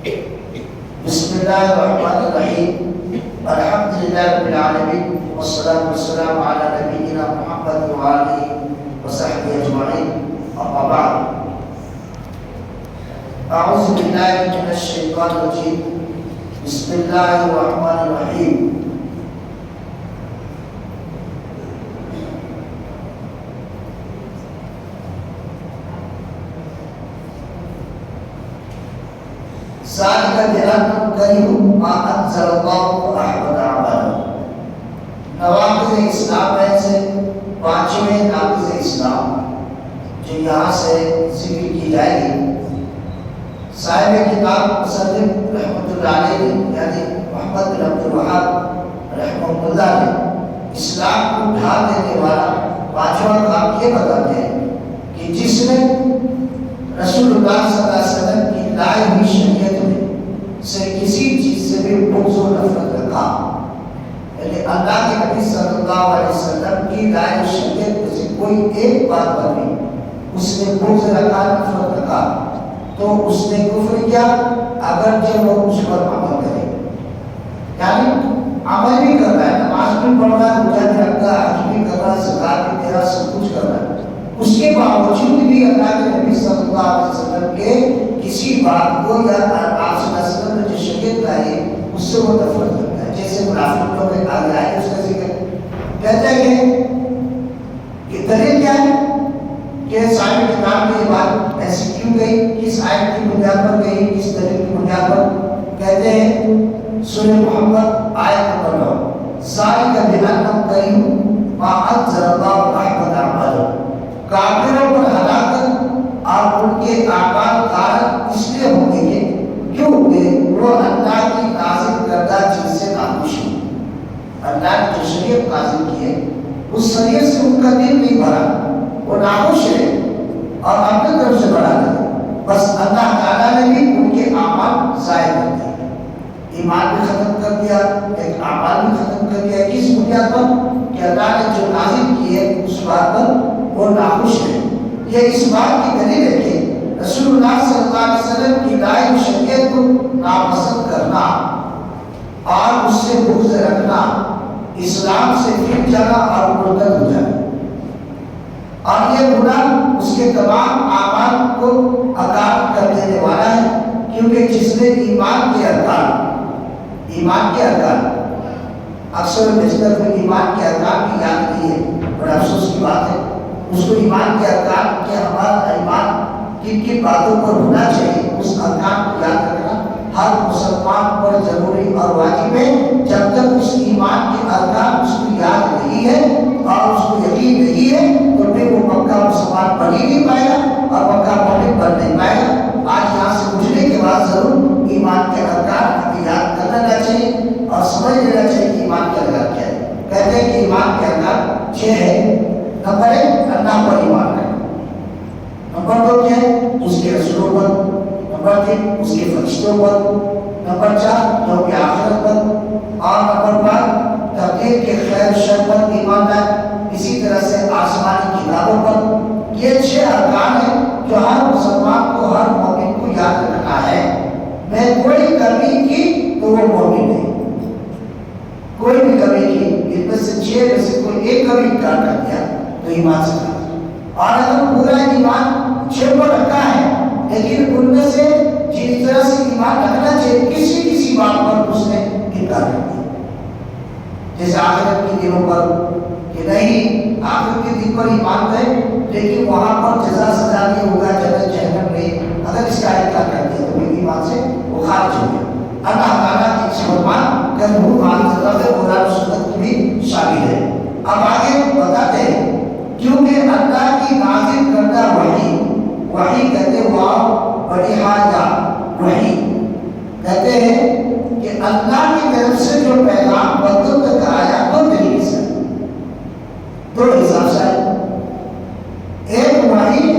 بسم اللہ الرحمن الرحیم الحمد للہ رب العالمین والصلاة والسلام علی نبینا محمد وآلہ وصحبہ اجمعین اما بعد اعوذ باللہ من الشیطان الرجیم بسم اللہ الرحمن الرحیم ذالک بأنہم کرہوا ما انزل اللہ فأحبط اعمالہم۔ نواقض اسلام میں سے پانچویں ناقض اسلام جو یہاں سے ذکر کی جائے گی، صاحب کتاب مصنف رحمۃ اللہ علیہ یعنی محمد بن عبد الوہاب رحمہ اللہ نے اسلام کو ڈھا دینے والا پانچواں کام یہ بتاتے ہیں کہ جس نے رسول اللہ صلی اللہ علیہ وسلم کی لائی ہوئی شریعت میں سے کسی چیز سے بھی بغض و نفرت رکھا، یعنی اللہ کے نبی صلی اللہ علیہ وسلم کی لائی ہوئی شریعت میں سے کوئی ایک بات پر بھی اس نے بغض رکھا، نفرت رکھا، تو اس نے کفر کیا اگر جب وہ اس پر عمل کرے، یعنی عمل بھی کر رہا ہے، نماز بھی پڑھ رہا ہے، روزہ بھی رکھتا ہے، حج بھی کر رہا ہے، زکات بھی دے رہا ہے، سب کچھ کر رہا ہے، اس کے باوجود بھی اللہ کے نبی صلی اللہ علیہ وسلم کے کسی بات کو یا آپ صلی اللہ علیہ وسلم نے جو شریعت لائی اس سے وہ نفرت کرتا ہے، جیسے منافق لوگ میں آگے آئے اس کا ذکر کہتے ہیں کہ دلیل کیا ہے کہ صاحب کتاب میں یہ بات ایسی کیوں گئی، کس آیت کی بنیاد پر گئی، کس دلیل کی بنیاد پر؟ کہتے ہیں سورہ محمد آیت نمبر 9 ذالک بأنہم کرہوا ما انزل اللہ فأحبط اعمالہم۔ کافروں پر ہلاکت اور ان کے اعمال غارت اس لیے ہوں گے کیونکہ وہ اللہ کی نازل کردہ چیز سے ناخوش ہیں۔ اللہ نے جو شریعت نازل کی ہے اس شریعت سے ان کا دل نہیں بھرا، وہ ناخوش ہے اور اپنے طرف سے بڑھا دے، بس اللہ تعالیٰ نے بھی ان کے اعمال ضائع کر دیے، ایمان بھی ختم کر دیا، ایک اعمال بھی ختم کر دیا۔ کس بنیاد پر؟ کہ اللہ نے جو نازل کی ہے اس بات پر وہ ناخوش ہے۔ یہ اس بات کی دلیل ہے کہ رسول اللہ صلی اللہ علیہ وسلم کی لائی ہوئی شریعت کو ناپسند کرنا اور اس سے بغض رکھنا اسلام سے پھر جانا اور مرتد ہو جانا، اور یہ گناہ اس کے تمام اعمال کو اکارت کر دینے والا ہے، کیونکہ جس نے ایمان کے ارکان اکثر بیشتر کو ایمان کے ارکان کی یاد نہیں ہے، بڑا افسوس کی بات ہے، اس کو ایمان کے ارکان کہ ہمارا ایمان کن کن باتوں پر ہونا چاہیے اس ارکان کو یاد رکھنا ہر مسلمان پر ضروری اور واجب ہے۔ جب تک اس ایمان کے ارکان اس کو یاد نہیں ہے اور اس کو یقین نہیں ہے تو پھر وہ پکا مسلمان بن ہی نہیں پائے گا اور پکا مومن بن نہیں پائے گا۔ آج یہاں سے گزرنے کے بعد ضرور ایمان کے ارکان ہمیں یاد کر لینا چاہیے اور سمجھ لینا چاہیے کہ ایمان کے ارکان کیا ہے۔ کہتے ہیں کہ ایمان کے ارکان 6 ہے۔ نمبر 1 اللہ پر ایمان ہے، نمبر 2 کیا ہے اس کے رسولوں پر، نمبر 3 اس کے فرشتوں پر، نمبر 4 یوم آخرت پر، اور نمبر 5 تقدیر کے خیر شر پر ایمان لائے، اسی طرح سے آسمانی کتابوں پر۔ یہ 6 ارکان ہیں جو ہر مسلمان کو ہر مومن کو یاد رکھنا ہے۔ میں کوئی کمی کی تو وہ مومن نہیں، کوئی بھی کمی کی ان میں سے 6 میں سے کوئی ایک کمی انکار کر دیا تو ایمان سے خارج۔ اور اگر پورا ایمان 6 کو رکھا ہے لیکن ان میں سے جس طرح سے ایمان رکھنا چاہیے کسی بات پر اس نے انکار کر دیا، جیسے آخرت کے دنوں پر کہ نہیں آخرت کے دن پر ایمان ہے لیکن وہاں پر جزا سزا نہیں ہوگا، جنت جہنم نہیں، اگر اس کا انکار کر دیا تو پھر ایمان سے وہ خارج ہو گیا۔ اللہ تعالیٰ کی اس فرمان کہ وہ قرآن و سنت کی بھی شامل ہے۔ اب آگے بتاتے ہیں کیونکہ اللہ کی نازل کردہ وحی کہتے ہیں واو بڑی حاجہ وحی کہتے ہیں کہ اللہ کی طرف سے جو پیغام بندوں تک آیا 2 طریقے سے، 2 حساب سے آیا، ایک وحی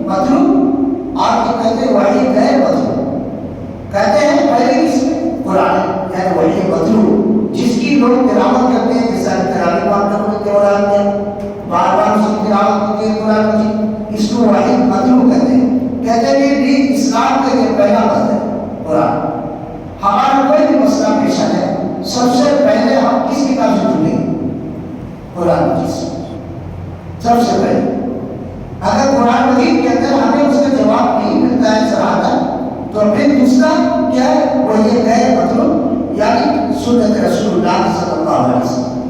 مطلوب اور کہتے ہیں وحی غیر مطلوب۔ کہتے ہیں پہلے کس قرآن یعنی وحی مطلوب جس کی لوگ تلاوت کرتے ہیں، جیسا تراویح پاک کرنے کے قرآن میں بار بار اس کی تلاوت ہوتی ہے قرآن مجید، اس کو وحی مطلوب کہتے ہیں۔ کہتے ہیں کہ دین اسلام کا یہ پہلا مذہب ہے، قرآن. ہمارا کوئی بھی مسئلہ پیش آ جائے سب سے پہلے ہم کس کتاب سے ڈھونڈیں گے؟ قرآن مجید سے. سب سے پہلے اگر قرآن مجید کے اندر ہمیں اس کا جواب نہیں ملتا ہے صراحت، تو پھر دوسرا کیا ہے وہ یہ ہے مطلب یعنی سنت رسول اللہ صلی اللہ علیہ وسلم.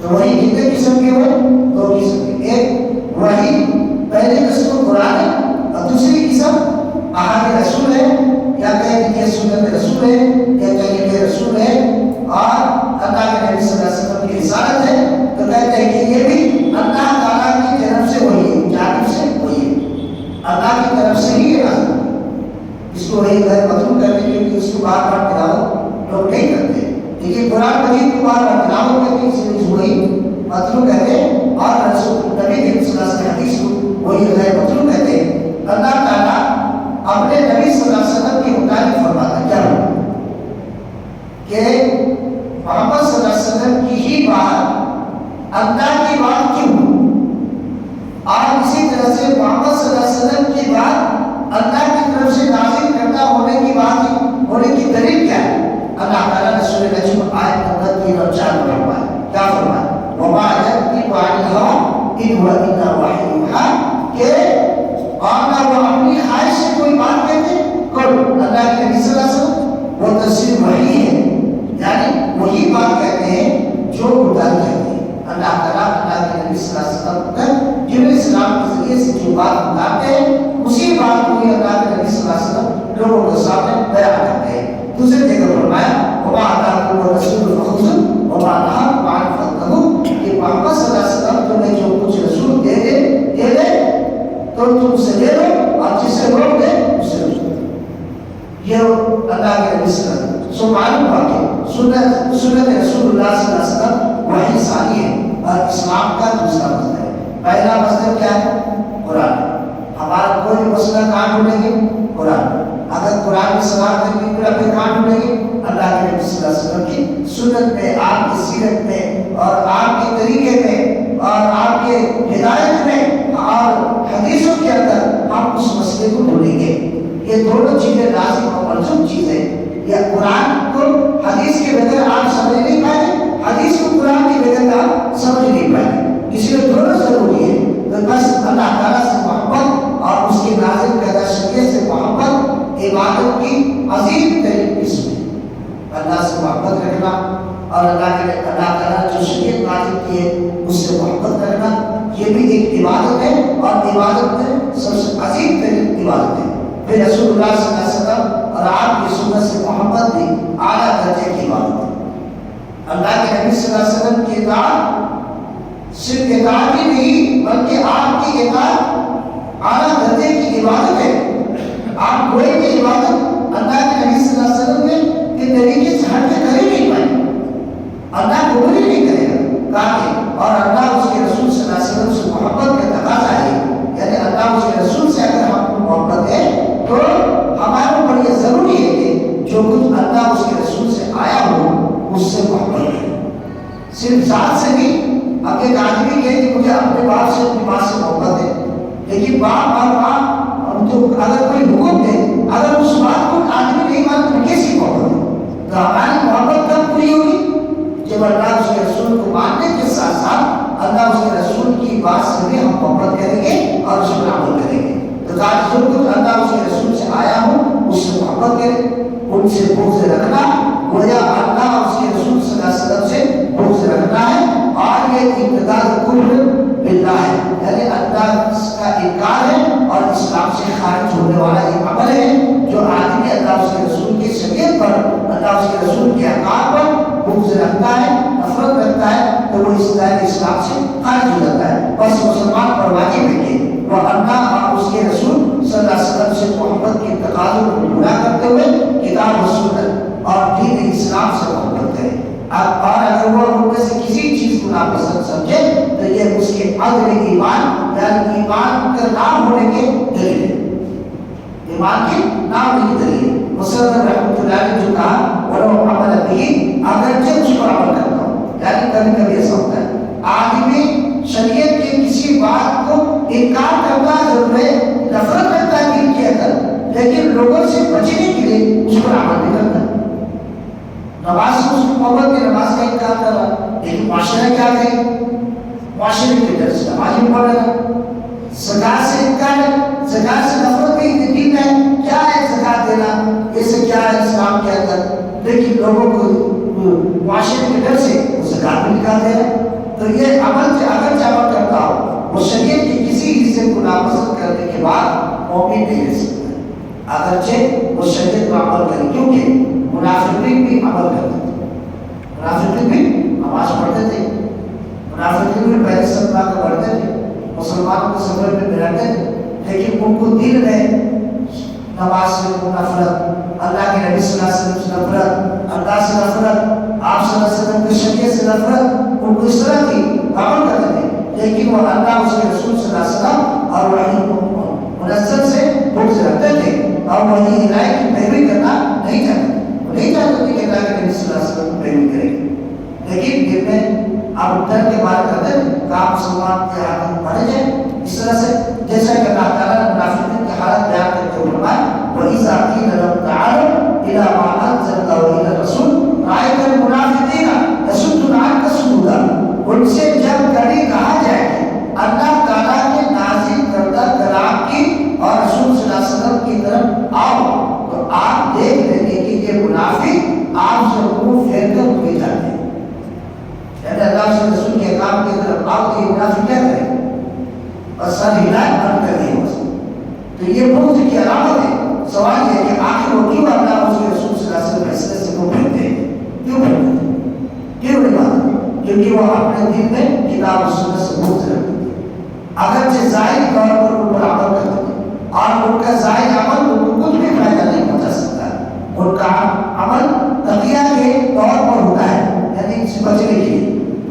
تو وہی کتنے قسم کے ہوئے؟ دو قسم کے. ایک وہی پہلے قسم قرآن ہے اور دوسری قسم احادیث رسول ہے، یا کہیں کہ سنت رسول ہے یا کہیں کہ رسول ہے اور اللہ کے نبی صلی اللہ علیہ وسلم کی رسالت ہے. تو کہتے ہیں کہ یہ بھی اللہ تعالیٰ کی طرف سے وہی ہے، جانب سے وہی ہے، اللہ کی طرف سے ہی ہے. اس کو وہی غیر مطلوب کرنے کے لیے اس کو بار بار تلاوت لوگ نہیں کرتے، لیکن قرآن مجید کو بار بار تلاوت کرتے ہیں، اس لیے وہی مطلوب کہتے ہیں. اور رسول نبی کے صلی اللہ علیہ وسلم حدیث کو وہی غیر مطلوب کہتے ہیں. اللہ تعالیٰ اپنے نبی صلی اللہ علیہ وسلم کے مطابق فرماتا کیا ہو کہ محمد صلی اللہ علیہ وسلم کی ہی بات اللہ کی بات کیوں، اور اسی طرح سے محمد صلی اللہ علیہ وسلم کی بات اللہ کی طرف سے نازل کرتا ہونے کی بات ہونے کی دلیل کیا ہے؟ اللہ تعالیٰ نے سورہ نجم آیت نمبر 3 اور 4 میں فرمایا کیا فرمایا؟ وما ينطق عن الهوى ان هو الا وحي يوحى، کہ اور نہ وہ اپنی خواہش سے کوئی بات کہتے کون؟ اللہ کے نبی صلی اللہ علیہ وسلم. وہ تفسیر وحی ہے، یعنی وہی بات کہتے ہیں جو خدا کہتے ہیں. اللہ تعالیٰ اللہ کے نبی صلی اللہ علیہ وسلم کا جن اسلام کے ذریعے سے جو بات بتاتے ہیں اسی بات کو ہی اللہ کے نبی صلی اللہ علیہ وسلم لوگوں کے سامنے بیان کرتے ہیں. دوسرے جگہ فرمایا وما آتاکم الرسول فخذوہ وما نہاکم عنہ فانتہوا، کہ محمد صلی اللہ علیہ وسلم تمہیں جو کچھ رسول دے دے تو تم سے لے لو اور جس سے روک دے اس سے روک دے. یہ اللہ کے نبی صلی اللہ علیہ وسلم سو معلوم ہوا کہ سنت رسول اللہ صلی اللہ علیہ وسلم وحی ثانی ہے اور اسلام کا دوسرا مصدر ہے. پہلا مصدر کیا ہے؟ قرآن. ہمارا کوئی مسئلہ کہاں ڈھونڈیں گے؟ قرآن. اگر قرآن میں سوال کریں گے پھر کہاں ڈھونڈیں گے؟ اللہ کے نبی صلی اللہ علیہ وسلم کی سنت میں، آپ کی سیرت میں اور آپ کے طریقے میں اور آپ کے ہدایت میں اور حدیثوں کے اندر ہم اس مسئلے کو ڈھونڈیں گے. یہ دونوں چیزیں لازم اور ملزوم چیزیں. یا قرآن کو حدیث کے بغیر آپ سمجھ نہیں پائے، حدیث کو قرآن کے بغیر آپ سمجھ نہیں پائے، اس لیے دونوں ضروری ہے. تو بس اللہ تعالیٰ سے محبت اور اس کی نازل کردہ شریعت سے محبت عبادت کی عظیم ترین قسم ہے. اللہ سے محبت رکھنا اور اللہ تعالیٰ جو شریعت نازل کی ہے اس سے محبت رکھنا یہ بھی ایک عبادت ہے، اور عبادت میں سب سے عظیم ترین عبادت ہے. پھر رسول اللہ صلی اللہ علیہ وسلم اور آپ کی سنت سے محبت بھی اعلیٰ درجے کی عبادت ہے. اللہ کے نبی صلی اللہ علیہ وسلم کی اطاعت صرف اطاعت ہی نہیں بلکہ آپ کی اطاعت اعلیٰ درجے کی عبادت ہے. آپ کوئی بھی عبادت اللہ کے نبی صلی اللہ علیہ وسلم کے طریقے سے ہٹ کے کر ہی نہیں پائے. اللہ قبول ہی نہیں کرے گا اور اللہ اس کے رسول صلی اللہ علیہ وسلم سے محبت کا تقاضا ہے. یعنی اللہ اس کے رسول سے اگر ہم کو محبت ہے تو ہمارے اوپر یہ ضروری ہے کہ جو کچھ اللہ اس کے رسول سے آیا ہو اس سے محبت ہے. صرف ذات سے نہیں. اب ایک آدمی کہے کہ مجھے اپنے باپ سے اپنی ماں سے محبت ہے، لیکن باپ اور ماں تو اگر کوئی حکم دے اگر اس بات کو آدمی نہیں مانتا تو کیسی محبت ہے؟ تو ہماری محبت کب پوری ہوگی؟ جب اللہ اس کے رسول کو ماننے کے ساتھ ساتھ اللہ اس کے رسول کی بات سے بھی ہم محبت کریں گے اور اس پر عمل کریں گے. تو تاکہ جو کچھ اللہ اس کے رسول سے آیا ہو اس سے محبت کریں، ان سے بغض رکھنا گویا اللہ اس کے رسول صلی اللہ علیہ وسلم سے بغض رکھنا ہے. اور یہ ابتداء کفر باللہ ہے، یعنی اللہ کا انکار ہے اور اسلام سے خارج ہونے والا ایک عمل ہے. جو آدمی اللہ اس کے رسول کی شریعت پر، اللہ اس کے رسول کے احکام پر بغض رکھتا ہے، نفرت رکھتا ہے تو وہ اسلام سے خارج ہو جاتا ہے. بس مسلمان پر واجب ہے کہ وہ اللہ اور اس کے رسول صلی اللہ علیہ وسلم سے محبت کے تقاضوں کو پورا کرتے ہوئے کتاب و سنت اور دین اسلام سے محبت کرے. اور اگر وہ ان میں سے کسی چیز کو ناپسند سمجھے تو یہ اس کے عدم ایمان یعنی ایمان کا نام ہونے کے دلیل ہے. ایمان کی نام نہیں دلیل. مسلم رحمۃ اللہ نے جو کہا وہ عمل بھی اگرچہ اس پر عمل کرتا ہوں، یعنی کبھی کبھی ایسا ہوتا ہے آدمی شریعت کے کسی بات کو انکار کرتا ضرور ہے، نفرت کرتا ہے دین کے اندر، لیکن لوگوں سے بچنے کے لیے اس پر عمل بھی کرتا ہے. نماز سے اس کو محبت کی نماز کا انکار کر رہا، لیکن معاشرہ کیا کہے؟ معاشرے کے ڈر سے نماز بھی پڑھ رہا. زکات سے انکار ہے، زکات سے نفرت بھی دین ہے. کیا ہے زکات دینا؟ یہ سے کیا ہے اسلام کے اندر؟ لیکن لوگوں کو معاشرے کے ڈر سے وہ زکات بھی نکال دے رہے. تو یہ عمل سے اگر عمل کرتا ہو وہ شریعت کے کسی حصے کو ناپسند کرنے کے بعد مومن نہیں رہ سکتا، اگرچہ وہ شریعت پر عمل کرے. کیونکہ منافقین بھی عمل کرتے تھے، منافقین بھی نماز پڑھتے تھے، منافقین بھی پہلے صدقہ کا پڑھتے تھے، مسلمانوں کے سفر میں رہتے تھے، لیکن ان کو دل میں نماز سے نفرت، اللہ کے نبی صلی اللہ علیہ وسلم سے نفرت، اللہ سے نفرت، آپ صلی اللہ علیہ وسلم کی شریعت سے نفرت ان کو اس طرح کی عمل کرتے تھے. لیکن وہ اللہ اس کے رسول صلی اللہ علیہ وسلم اور وحی منزل سے بغض رکھتے تھے اور وہی ہدایت کی پیروی کرنا نہیں چاہتے. وہ نہیں چاہتے تھے کہ اللہ کے نبی صلی اللہ علیہ وسلم پیروی کرے، لیکن دل میں آپ ڈر کے بات کرتے تھے کہ آپ مسلمان کے ہاتھ میں پڑے جائیں. اس طرح سے جیسا کہ اللہ تعالیٰ نے منافقین کی حالت بیان کرتے ہوئے فرمایا وَإِذَا قِيلَ لَهُمْ تَعَالَوْا إِلَىٰ مَا أَنزَلَ اللَّهُ وَإِلَى الرَّسُولِ رَأَيْتَ الْمُنَافِقِينَ يَصُدُّونَ عَنكَ صُدُودًا. ان سے جب کبھی کہا جائے کہ اللہ تعالیٰ کے نازل کردہ کلام کی اور رسول صلی اللہ علیہ وسلم کی طرف آؤ تو آپ دیکھ لیں گے کہ یہ منافق آپ سے منہ پھیر کر ہوئے جاتے ہیں. یعنی اللہ سے رسول کے کام کی طرف آؤ تو یہ منافق کیا کرے؟ اور سر ہدایت بند کر دی. تو یہ بغض کی علامت ہے. سوال یہ ہے کہ آخر وہ کیوں اللہ اس کے رسول صلی اللہ علیہ وسلم فیصلے سے کو پھیرتے ہیں؟ کیوں پھیرتے ہیں؟ کیوں نہیں بات؟ کیونکہ وہ اپنے دل میں کتاب و سنت سے بغض رکھتے تھے، اگرچہ ظاہری طور پر ان پر عمل کرتے تھے اور ان کا ظاہری عمل ان کو کچھ بھی فائدہ نہیں پہنچا سکتا ہے. ان کا عمل تقیہ کے طور پر ہوتا ہے، یعنی اس سے بچنے کے لیے،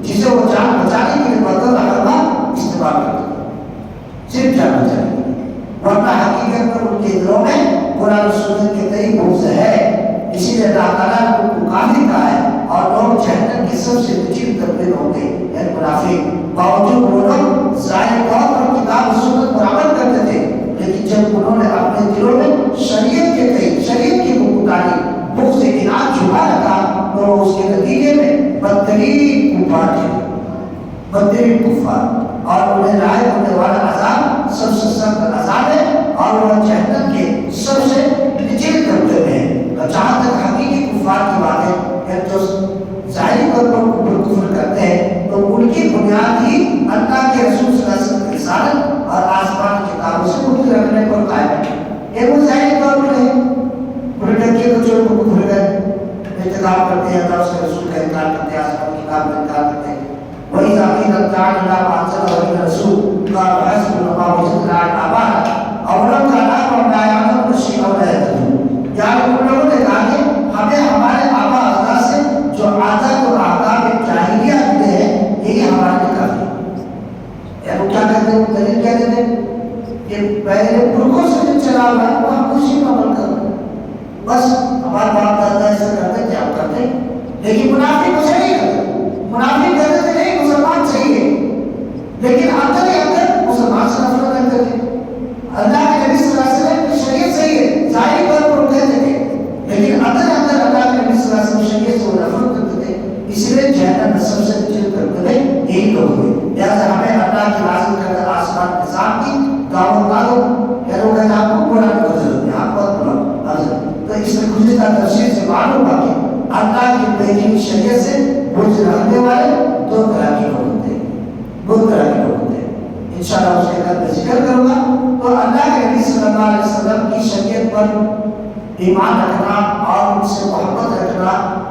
جسے وہ جان بچانے کے لیے بدل حربہ استعمال کرتے ہیں، صرف جان بچانے کے لیے. ورنہ حقیقت میں ان کے دلوں میں قرآن و سنت کے تئیں بغض ہے. اسی لیے اللہ تعالیٰ نے ان کو کافر کہا ہے اور لوگ جہنم کے سب سے نیچے طبقے ہوں گے یعنی منافق. باوجود وہ لوگ ظاہر طور پر کتاب و سنت پر عمل کرتے تھے، لیکن جب انہوں نے اپنے دلوں میں شریعت کے تئیں شریعت کی مطابق بغض سے انعام چھپا رکھا تو اس کے نتیجے میں بدترین کفار تھے، بدترین کفار، اور انہیں لاحق ہونے والا عذاب سب سے سخت عذاب ہے اور وہ جہنم کے سب سے نیچے طبقے میں ہے. جہاں تک حقیقی کفار کی بات ہے کہ جو ظاہری طور پر کفر کرتے ہیں تو ان کی بنیاد ہی اللہ کے رسول صلی اللہ علیہ وسلم کی رسالت اور آسمان کی کتابوں سے بغض رکھنے پر قائم ہے. یہ وہ ظاہری طور پر ہے. کفر کر کے تو جو کفر کا ارتکاب کرتے ہیں، اللہ اس کے رسول کا انکار کرتے ہیں، آسمان کی کتاب کا انکار کرتے ہیں. وَإِذَا قِيلَ تَعَالَوْا إِلَىٰ مَا أَنزَلَ اللَّهُ وَإِلَى الرَّسُولِ قَالُوا حَسْبُنَا اللَّهُ وَنِعْمَ الْوَكِيلُ أَوَلَمْ كَانَ آبَاؤُنَا لَا يَعْلَمُونَ شَيْئًا وَلَا يَهْتَدُونَ. یعنی ان لوگوں نے کہا کہ ہمیں ہمارے آبا اجداد سے جو عادت اور آداب جاہلیہ ملے ہیں یہی ہمارے لیے کافی ہے. یعنی وہ کیا کہتے ہیں؟ دلیل کیا دیتے ہیں کہ پہلے پرکھوں سے جو چلا ہوا ہے وہ ہم اسی پر عمل کر رہے ہیں، بس ہمارے باپ دادا ایسا کرتے کہ ہم کرتے ہیں. لیکن منافق اسے نہیں کرتے. منافق کہتے تھے نہیں مسلمان صحیح ہے، لیکن اندر ہی اندر مسلمان سے نفرت رکھتے تھے. اللہ کے نبی صلی اللہ علیہ وسلم کی شریعت صحیح ہے، ظاہری طور پر وہ کہتے تھے، لیکن اندر اندر اللہ کے نبی صلی اللہ علیہ وسلم کی شریعت سے وہ نفرت کرتے تھے. اس لیے جہنم میں سب سے نیچے طبقے میں یہی لوگ ہوئے. لہٰذا ہمیں اللہ کی نازل کردہ آسمان نظام کی دعوت دارو یا لوگ کہتے ہیں آپ کو قرآن کی ضرورت ہے، آپ بہت بڑا حضرت. تو اس میں گزشتہ تفسیر سے معلوم ہوا کہ اللہ کی بہترین شریعت سے بغض رکھنے والے دو طرح کے لوگ ہوتے ہیں، دو طرح کے لوگ ہوتے ہیں. انشاءاللہ اس کے بعد میں ذکر کروں گا. تو اللہ کے نبی صلی اللہ علیہ وسلم کی شریعت پر ایمان رکھنا اور ان سے محبت رکھنا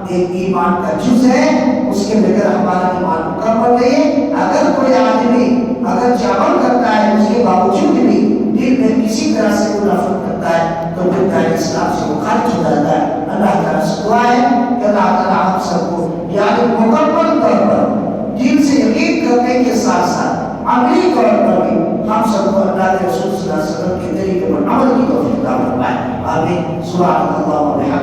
ایک ایمان کا جز ہے. اس کے بغیر ہمارا ایمان مکمل نہیں ہے. اگر کوئی آدمی اگر عمل کرتا ہے اس کے باوجود بھی دل میں کسی طرح سے وہ نفرت کرتا ہے تو پھر دین اسلام سے وہ خارج ہو جاتا ہے. اللہ تعالیٰ سے دعا ہے کہ اللہ تعالیٰ ہم سب کو یعنی مکمل طور پر دل سے یقین کرنے کے ساتھ ساتھ عملی طور پر بھی ہم سب کو اللہ کے رسول صلی اللہ علیہ وسلم کے طریقے پر عمل کی توفیق عطا فرمائے. آمین. سبحان اللہ و بحمدہ.